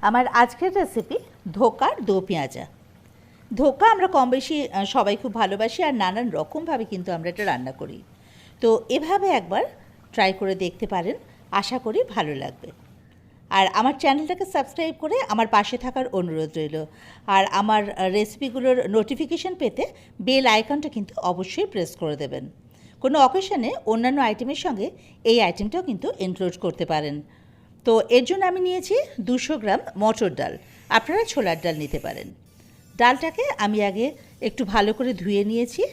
আমার আজকের রেসিপি ধোকার দো পেঁয়াজা। ধোকা আমরা কম বেশি সবাই খুব ভালোবাসি, আর নানান রকমভাবে কিন্তু আমরা এটা রান্না করি। তো এভাবে একবার ট্রাই করে দেখতে পারেন, আশা করি ভালো লাগবে। আর আমার চ্যানেলটাকে সাবস্ক্রাইব করে আমার পাশে থাকার অনুরোধ রইল। আর আমার রেসিপিগুলোর নোটিফিকেশান পেতে বেল আইকনটা কিন্তু অবশ্যই প্রেস করে দেবেন। কোনো অকেশনে অন্যান্য আইটেমের সঙ্গে এই আইটেমটাও কিন্তু ইনক্লুড করতে পারেন। তো এর জন্য আমি নিয়েছি 200 গ্রাম মটর ডাল, আপনারা ছোলার ডাল নিতে পারেন। ডালটাকে আমি আগে একটু ভালো করে ধুয়ে নিয়েছি,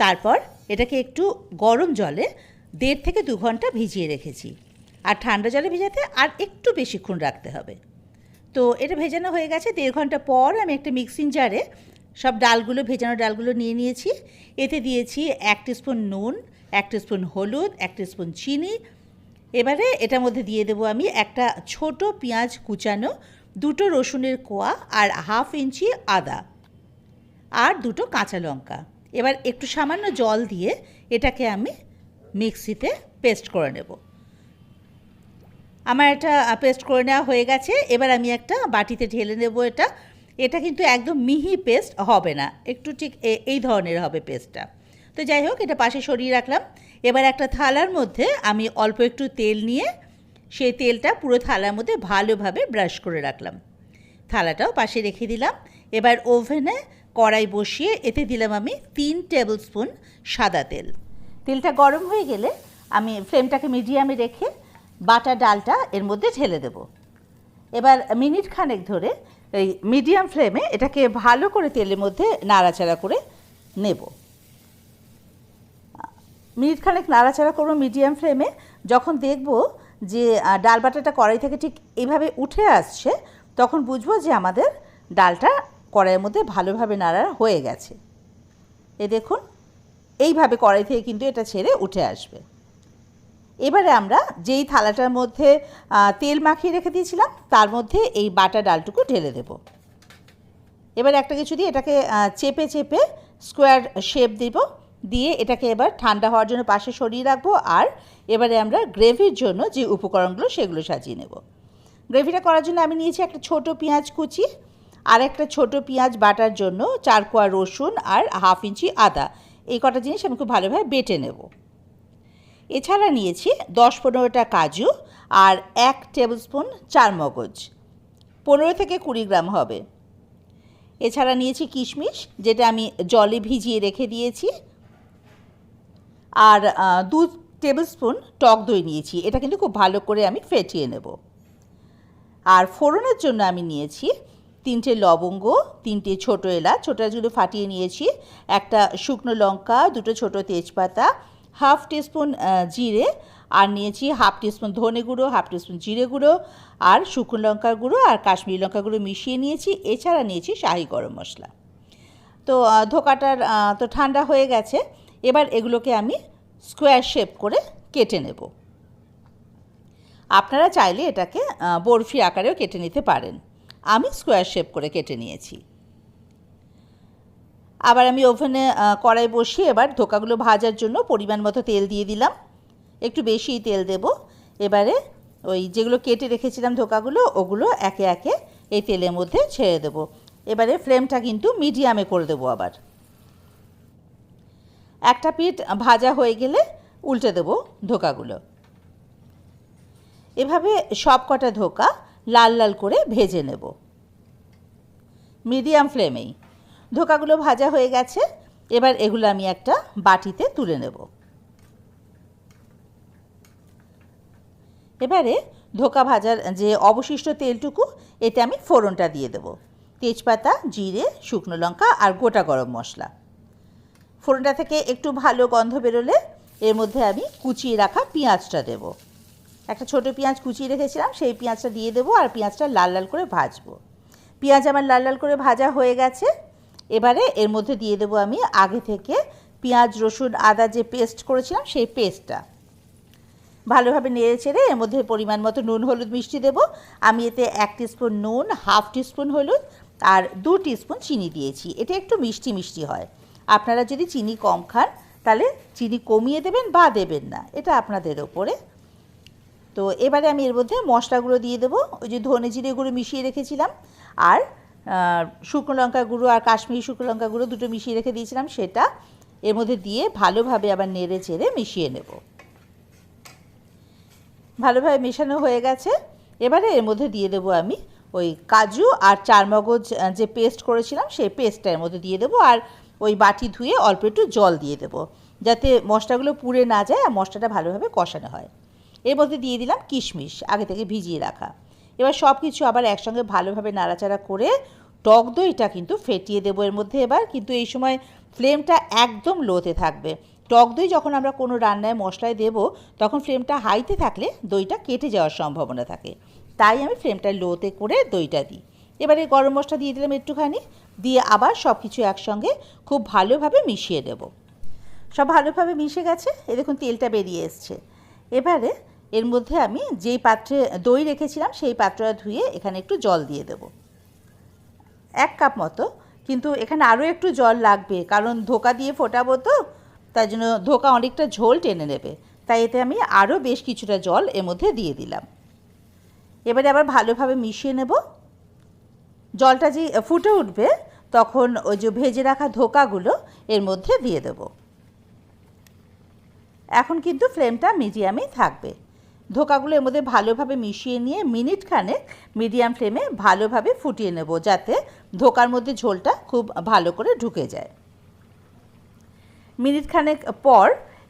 তারপর এটাকে একটু গরম জলে 1.5 থেকে 2 ঘন্টা ভিজিয়ে রেখেছি। আর ঠান্ডা জলে ভেজাতে আর একটু বেশিক্ষণ রাখতে হবে। তো এটা ভেজানো হয়ে গেছে। 1.5 ঘন্টা পর আমি একটা মিক্সিং জারে সব ডালগুলো, ভেজানো ডালগুলো নিয়ে নিয়েছি। এতে দিয়েছি 1 টিস্পুন নুন, 1 টিস্পুন হলুদ, 1 টিস্পুন চিনি। এবারে এটার মধ্যে দিয়ে দেবো আমি একটা ছোট পেঁয়াজ কুচানো, 2টো রসুনের কোয়া, আর 1/2 ইঞ্চি আদা, আর 2টো কাঁচা লঙ্কা। এবার একটু সামান্য জল দিয়ে এটাকে আমি মিক্সিতে পেস্ট করে নেব। আমার এটা পেস্ট করে নেওয়া হয়ে গেছে। এবার আমি একটা বাটিতে ঢেলে নেব। এটা কিন্তু একদম মিহি পেস্ট হবে না, একটু ঠিক এই ধরনের হবে পেস্টটা। তো যাই হোক, এটা পাশে সরিয়ে রাখলাম। এবার একটা থালার মধ্যে আমি অল্প একটু তেল নিয়ে সেই তেলটা পুরো থালার মধ্যে ভালোভাবে ব্রাশ করে রাখলাম। থালাটাও পাশে রেখে দিলাম। এবার ওভেনে কড়াই বসিয়ে এতে দিলাম আমি 3 টেবিল স্পুন সাদা তেল। তেলটা গরম হয়ে গেলে আমি ফ্লেমটাকে মিডিয়ামে রেখে বাটা ডালটা এর মধ্যে ঢেলে দেব। এবার মিনিট খানেক ধরে এই মিডিয়াম ফ্লেমে এটাকে ভালো করে তেলের মধ্যে নাড়াচাড়া করে নেব। মিনিট খানেক নাড়াচাড়া করব মিডিয়াম ফ্লেমে। যখন দেখব যে ডাল বাটাটা কড়াই থেকে ঠিক এইভাবে উঠে আসছে, তখন বুঝবো যে আমাদের ডালটা কড়াইয়ের মধ্যে ভালোভাবে নাড়া হয়ে গেছে। এ দেখুন, এইভাবে কড়াই থেকে কিন্তু এটা ছেড়ে উঠে আসবে। এবারে আমরা যেই থালাটার মধ্যে তেল মাখিয়ে রেখে দিয়েছিলাম তার মধ্যে এই বাটা ডালটুকু ঢেলে দেব। এবার একটা কিছু দিয়ে এটাকে চেপে চেপে স্কোয়ার শেপ দেব, দিয়ে এটাকে এবার ঠান্ডা হওয়ার জন্য পাশে সরিয়ে রাখবো। আর এবারে আমরা গ্রেভির জন্য যে উপকরণগুলো সেগুলো সাজিয়ে নেব। গ্রেভিটা করার জন্য আমি নিয়েছি একটা ছোট পেঁয়াজ কুচি, আর একটা ছোট পেঁয়াজ বাটার জন্য 4 কোয়া রসুন, আর 1/2 ইঞ্চি আদা। এই কটা জিনিস আমি খুব ভালোভাবে বেটে নেব। এছাড়া নিয়েছি 10-15টা কাজু, আর 1 টেবিল স্পুন চারমগজ, 15 থেকে 20 গ্রাম হবে। এছাড়া নিয়েছি কিশমিশ, যেটা আমি জলে ভিজিয়ে রেখে দিয়েছি, আর 2 টেবিল স্পুন টক দই নিয়েছি। এটা কিন্তু খুব ভালো করে আমি ফেটিয়ে নেব। আর ফোড়নের জন্য আমি নিয়েছি 3টে লবঙ্গ, 3টে ছোটো এলাচ, ছোটো এলাচগুলো ফাটিয়ে নিয়েছি, একটা শুকনো লঙ্কা, 2টো ছোটো তেজপাতা, 1/2 টিস্পুন জিরে, আর নিয়েছি 1/2 টিস্পুন ধনে গুঁড়ো, 1/2 টিস্পুন জিরে গুঁড়ো, আর শুকনো লঙ্কার গুঁড়ো আর কাশ্মীরি লঙ্কা গুঁড়ো মিশিয়ে নিয়েছি। এছাড়া নিয়েছি শাহি গরম মশলা। তো ধোকাটার তো ঠান্ডা হয়ে গেছে। এবার এগুলোকে আমি স্কোয়ার শেপ করে কেটে নেব। আপনারা চাইলে এটাকে বরফি আকারেও কেটে নিতে পারেন। আমি স্কোয়ার শেপ করে কেটে নিয়েছি। আবার আমি ওভেনে কড়াই বসিয়ে এবার ধোকাগুলো ভাজার জন্য পরিমাণ মতো তেল দিয়ে দিলাম। একটু বেশিই তেল দেব। এবারে ওই যেগুলো কেটে রেখেছিলাম ধোকাগুলো, ওগুলো একে একে এই তেলের মধ্যে ছেড়ে দেব। এবারে ফ্লেমটা কিন্তু মিডিয়ামে করে দেবো। আবার একটা পিঠ ভাজা হয়ে গেলে উল্টে দেব ধোকাগুলো। এভাবে সব কটা ধোকা লাল লাল করে ভেজে নেব মিডিয়াম ফ্লেমেই। ধোকাগুলো ভাজা হয়ে গেছে। এবার এগুলো আমি একটা বাটিতে তুলে নেব। এবারে ধোকা ভাজার যে অবশিষ্ট তেলটুকু, এতে আমি ফোড়নটা দিয়ে দেব। তেজপাতা, জিরে, শুকনো লঙ্কা আর গোটা গরম মশলা। ফোড়নটা থেকে একটু ভালো গন্ধ বেরোলে এর মধ্যে আমি কুচিয়ে রাখা পেঁয়াজটা দেব। একটা ছোটো পেঁয়াজ কুচিয়ে রেখেছিলাম, সেই পেঁয়াজটা দিয়ে দেবো, আর পেঁয়াজটা লাল লাল করে ভাজবো। পেঁয়াজ আমার লাল লাল করে ভাজা হয়ে গেছে। এবারে এর মধ্যে দিয়ে দেবো আমি আগে থেকে পেঁয়াজ, রসুন, আদা যে পেস্ট করেছিলাম সেই পেস্টটা। ভালোভাবে নেড়ে চেড়ে এর মধ্যে পরিমাণ মতো নুন, হলুদ, মিষ্টি দেব। আমি এতে 1 টিস্পুন নুন, 1/2 টিস্পুন হলুদ, আর 2 টিস্পুন চিনি দিয়েছি। এটা একটু মিষ্টি মিষ্টি হয়। আপনারা যদি চিনি কম খান তাহলে চিনি কমিয়ে দেবেন বা দেবেন না, এটা আপনাদের ওপরে। তো এবারে আমি এর মধ্যে মশলাগুলো দিয়ে দেবো। ওই যে ধনে জিরে গুঁড়ো মিশিয়ে রেখেছিলাম, আর শুকনো লঙ্কা গুঁড়ো আর কাশ্মীরি শুকনো লঙ্কা গুঁড়ো দুটো মিশিয়ে রেখে দিয়েছিলাম, সেটা এর মধ্যে দিয়ে ভালোভাবে আবার নেড়ে চেড়ে মিশিয়ে নেব। ভালোভাবে মেশানো হয়ে গেছে। এবারে এর মধ্যে দিয়ে দেবো আমি ওই কাজু আর চারমগজ যে পেস্ট করেছিলাম সেই পেস্টটা এর মধ্যে দিয়ে দেবো, আর ওই বাটি ধুয়ে অল্প একটু জল দিয়ে দেবো যাতে মশলাগুলো পুড়ে না যায় আর মশলাটা ভালোভাবে কষানো হয়। এর মধ্যে দিয়ে দিলাম কিশমিশ আগে থেকে ভিজিয়ে রাখা। এবার সব কিছু আবার একসঙ্গে ভালোভাবে নাড়াচাড়া করে টক দইটা কিন্তু ফেটিয়ে দেবো এর মধ্যে এবার, কিন্তু এই সময় ফ্লেমটা একদম লোতে থাকবে। টক দই যখন আমরা কোনো রান্নায় মশলায় দেব তখন ফ্লেমটা হাইতে থাকলে দইটা কেটে যাওয়ার সম্ভাবনা থাকে, তাই আমি ফ্লেমটা লোতে করে দইটা দিই। এবারে গরম মশলা দিয়ে দিলাম একটুখানি, দিয়ে আবার সব কিছু একসঙ্গে খুব ভালোভাবে মিশিয়ে দেব। সব ভালোভাবে মিশে গেছে, এ দেখুন তেলটা বেরিয়ে এসছে। এবারে এর মধ্যে আমি যেই পাত্রে দই রেখেছিলাম সেই পাত্রটা ধুয়ে এখানে একটু জল দিয়ে দেব, 1 কাপ মতো। কিন্তু এখানে আরও একটু জল লাগবে, কারণ ধোকা দিয়ে ফোটাবো তো, তাই জন্য ধোকা অনেকটা ঝোল টেনে নেবে, তাই এতে আমি আরও বেশ কিছুটা জল এর মধ্যে দিয়ে দিলাম। এবারে আবার ভালোভাবে মিশিয়ে নেব। জলটা যে ফুটে উঠবে তখন ওই যে ভেজে রাখা ধোকাগুলো এর মধ্যে দিয়ে দেব। এখন কিন্তু ফ্লেমটা মিডিয়ামেই থাকবে। ধোকাগুলো এর মধ্যে ভালোভাবে মিশিয়ে নিয়ে মিনিটখানেক মিডিয়াম ফ্লেমে ভালোভাবে ফুটিয়ে নেব, যাতে ধোকার মধ্যে ঝোলটা খুব ভালো করে ঢুকে যায়। মিনিটখানেক পর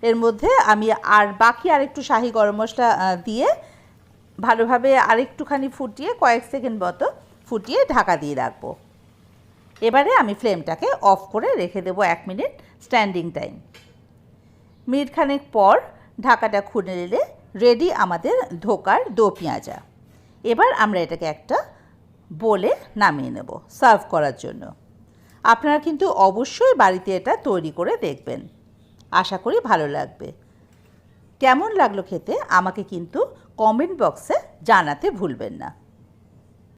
এর মধ্যে আমি আর বাকি আরেকটু শাহি গরম মশলা দিয়ে ভালোভাবে আরেকটুখানি ফুটিয়ে কয়েক সেকেন্ড মতো ফুটিয়ে ঢাকা দিয়ে রাখবো। এবারে আমি ফ্লেমটাকে অফ করে রেখে দেবো 1 মিনিট স্ট্যান্ডিং টাইম। মিনিটখানেক পর ঢাকাটা খুলে নিলে রেডি আমাদের ধোকার দো পেঁয়াজা। এবার আমরা এটাকে একটা বলে নামিয়ে নেব সার্ভ করার জন্য। আপনারা কিন্তু অবশ্যই বাড়িতে এটা তৈরি করে দেখবেন, আশা করি ভালো লাগবে। কেমন লাগলো খেতে আমাকে কিন্তু কমেন্ট বক্সে জানাতে ভুলবেন না।